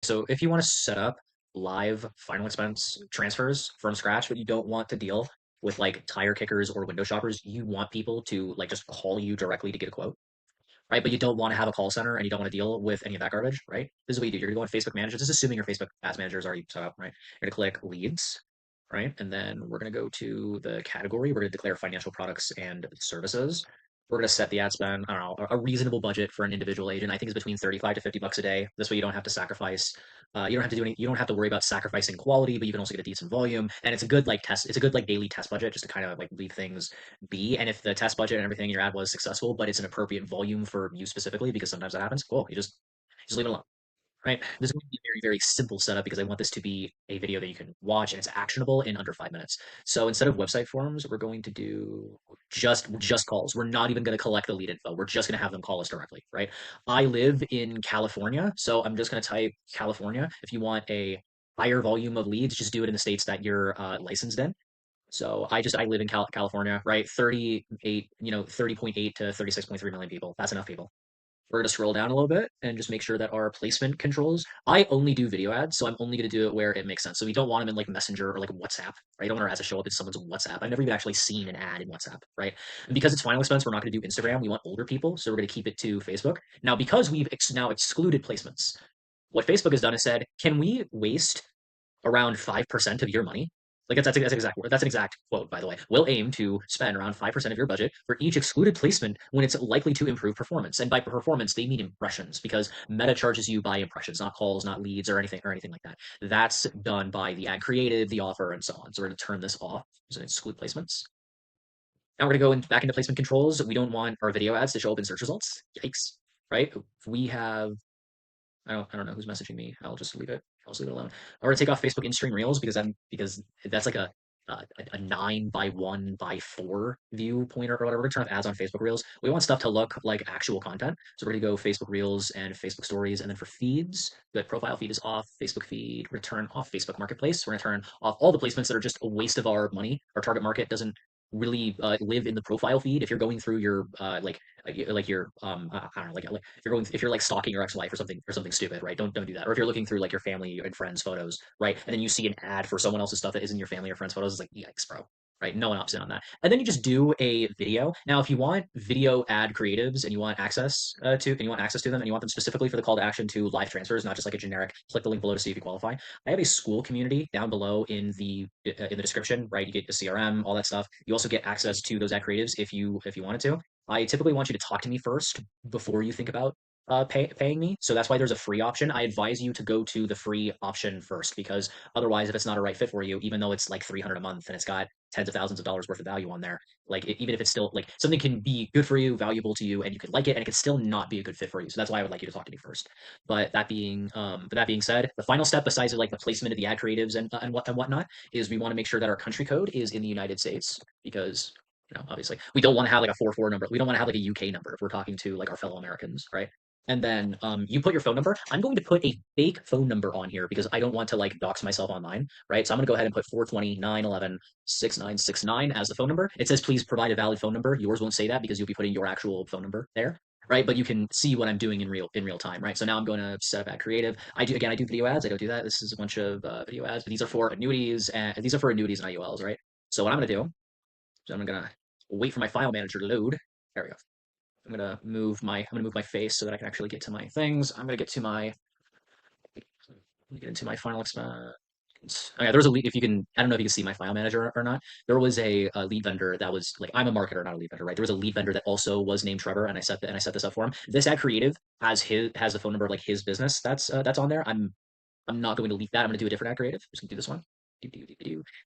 So if you want to set up live final expense transfers from scratch, but you don't want to deal with like tire kickers or window shoppers, you want people to like just call you directly to get a quote, right? But you don't want to have a call center and you don't want to deal with any of that garbage, right? This is what you do. You're going to go on Facebook Manager, just assuming your Facebook Ads Manager is already set up, right? You're going to click leads, right? And then we're going to go to the category. We're going to declare financial products and services. We're going to set the ad spend, I don't know, a reasonable budget for an individual agent. I think it's between 35 to 50 bucks a day. This way you don't have to sacrifice, you don't have to do any, you don't have to worry about sacrificing quality, but you can also get a decent volume. And it's a good like test, it's a good like daily test budget just to kind of like leave things be. And if the test budget and everything in your ad was successful, but it's an appropriate volume for you specifically, because sometimes that happens, cool. You just leave it alone. Right. This is going to be a very, very simple setup because I want this to be a video that you can watch and it's actionable in under 5 minutes. So instead of website forms, we're going to do just calls. We're not even going to collect the lead info. We're just going to have them call us directly. Right. I live in California, so I'm just going to type California. If you want a higher volume of leads, just do it in the states that you're licensed in. So I live in California, right? 38, 30.8 to 36.3 million people. That's enough people. We're going to scroll down a little bit and just make sure that our placement controls. I only do video ads, so I'm only going to do it where it makes sense. So we don't want them in like Messenger or like WhatsApp, right? I don't want our ads to show up in someone's WhatsApp. I've never even actually seen an ad in WhatsApp, right? And because it's final expense, we're not going to do Instagram. We want older people, so we're going to keep it to Facebook. Now, because we've now excluded placements, what Facebook has done is said, can we waste around 5% of your money? Like that's an exact quote, by the way. We'll aim to spend around 5% of your budget for each excluded placement when it's likely to improve performance. And by performance, they mean impressions because Meta charges you by impressions, not calls, not leads, or anything like that. That's done by the ad creative, the offer, and so on. So we're going to turn this off. So exclude placements. Now we're going to go back into placement controls. We don't want our video ads to show up in search results. Yikes. Right? If we have I don't know who's messaging me. I'll just leave it. I'll just leave it alone. I'm gonna take off Facebook in-stream reels because that's like a 9 by 1 by 4 viewpoint or whatever. We're gonna turn off ads on Facebook reels. We want stuff to look like actual content. So we're gonna go Facebook reels and Facebook stories. And then for feeds, the profile feed is off. Facebook feed, we're gonna turn off Facebook marketplace. We're gonna turn off all the placements that are just a waste of our money. Our target market doesn't really live in the profile feed. If you're going through your like your I don't know, like if you're like stalking your ex-wife or something stupid, right? Don't do that. Or if you're looking through like your family and friends photos, right? And then you see an ad for someone else's stuff that isn't your family or friends photos, it's like yikes, bro. Right? No one opts in on that. And then you just do a video. Now, if you want video ad creatives and you want access to them and you want them specifically for the call to action to live transfers, not just like a generic click the link below to see if you qualify. I have a Skool community down below in the description, right? You get the CRM, all that stuff. You also get access to those ad creatives if you wanted to. I typically want you to talk to me first before you think about paying me. So that's why there's a free option. I advise you to go to the free option first because otherwise, if it's not a right fit for you, even though it's like 300 a month and it's got tens of thousands of dollars worth of value on there, like even if it's still like something can be good for you, valuable to you, and you could like it, and it could still not be a good fit for you. So that's why I would like you to talk to me first. But that being said, the final step, besides like the placement of the ad creatives and whatnot, is we want to make sure that our country code is in the United States because obviously we don't want to have like a 4-4 number. We don't want to have like a UK number if we're talking to like our fellow Americans, right? And then you put your phone number. I'm going to put a fake phone number on here because I don't want to like dox myself online, right? So I'm going to go ahead and put 420-911-6969 as the phone number. It says, please provide a valid phone number. Yours won't say that because you'll be putting your actual phone number there. Right, but you can see what I'm doing in real time, right? So now I'm going to set up ad creative. I do video ads. I don't do that. This is a bunch of video ads, but these are for annuities and IULs, right? So what I'm going to do is I'm going to wait for my file manager to load. There we go. I'm gonna move my face so that I can actually get to my things. Get into my final expense. Okay, there was a lead. If you can, I don't know if you can see my file manager or not. There was a lead vendor that was like, I'm a marketer, not a lead vendor, right? There was a lead vendor that also was named Trevor, and I set this up for him. This ad creative has the phone number of like his business that's on there. I'm not going to leak that. I'm going to do a different ad creative. I'm just going to do this one.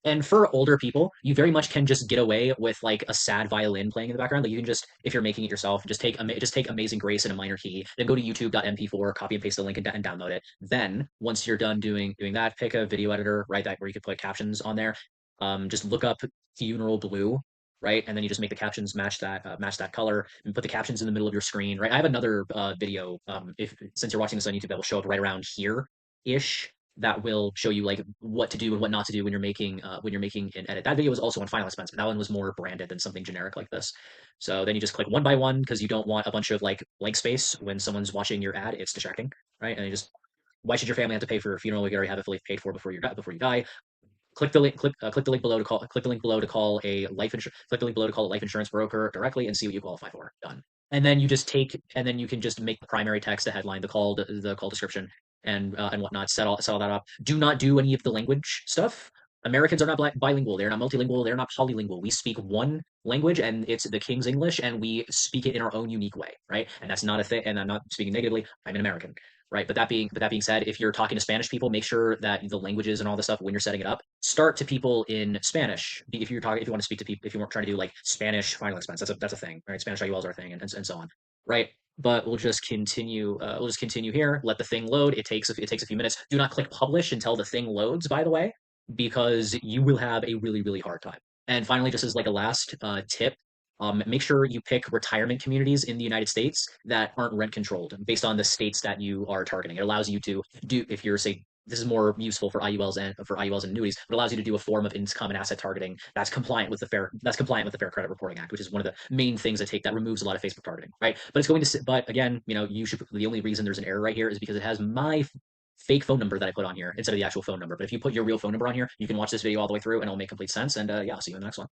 And for older people, you very much can just get away with like a sad violin playing in the background. Like you can just, if you're making it yourself, just take Amazing Grace in a minor key, then go to YouTube.mp4, copy and paste the link and download it. Then once you're done doing that, pick a video editor, right? That where you could put captions on there. Just look up Funeral Blue, right? And then you just make the captions match that color and put the captions in the middle of your screen, right? I have another video. If since you're watching this on YouTube, that will show up right around here ish, that will show you like what to do and what not to do when you're making an edit. That video was also on final expense, but that one was more branded than something generic like this. So then you just click one by one because you don't want a bunch of like blank space when someone's watching your ad. It's distracting, right? And you just Why should your family have to pay for a funeral you already have it fully paid for before you die? Click the link. Click the link below to call. Click the link below to call a life insurance. Click the link below to call a life insurance broker directly and see what you qualify for. Done. And then you just take, and then you can just make the primary text, the headline, the call description, and whatnot. Set all that up. Do not do any of the language stuff. Americans are not bilingual. They're not multilingual. They're not polylingual. We speak one language, and it's the King's English, and we speak it in our own unique way, right? And that's not a thing. And I'm not speaking negatively. I'm an American, right? But that being said, if you're talking to Spanish people, make sure that the languages and all this stuff when you're setting it up start to people in Spanish. If you want to speak to people, if you want trying to do like Spanish final expense, that's a thing, right? Spanish IULs are a thing, and so on, right? But we'll just continue. We'll just continue here. Let the thing load. It takes a few minutes. Do not click publish until the thing loads. By the way, because you will have a really hard time. And finally, just as like a last tip, make sure you pick retirement communities in the United States that aren't rent controlled based on the states that you are targeting. It allows you to do, if you're, say, this is more useful for IULs and annuities, but allows you to do a form of income and asset targeting that's compliant with the Fair Credit Reporting Act, which is one of the main things that removes a lot of Facebook targeting, right? But again, you should, the only reason there's an error right here is because it has my fake phone number that I put on here instead of the actual phone number. But if you put your real phone number on here, you can watch this video all the way through and it'll make complete sense. And yeah, I'll see you in the next one.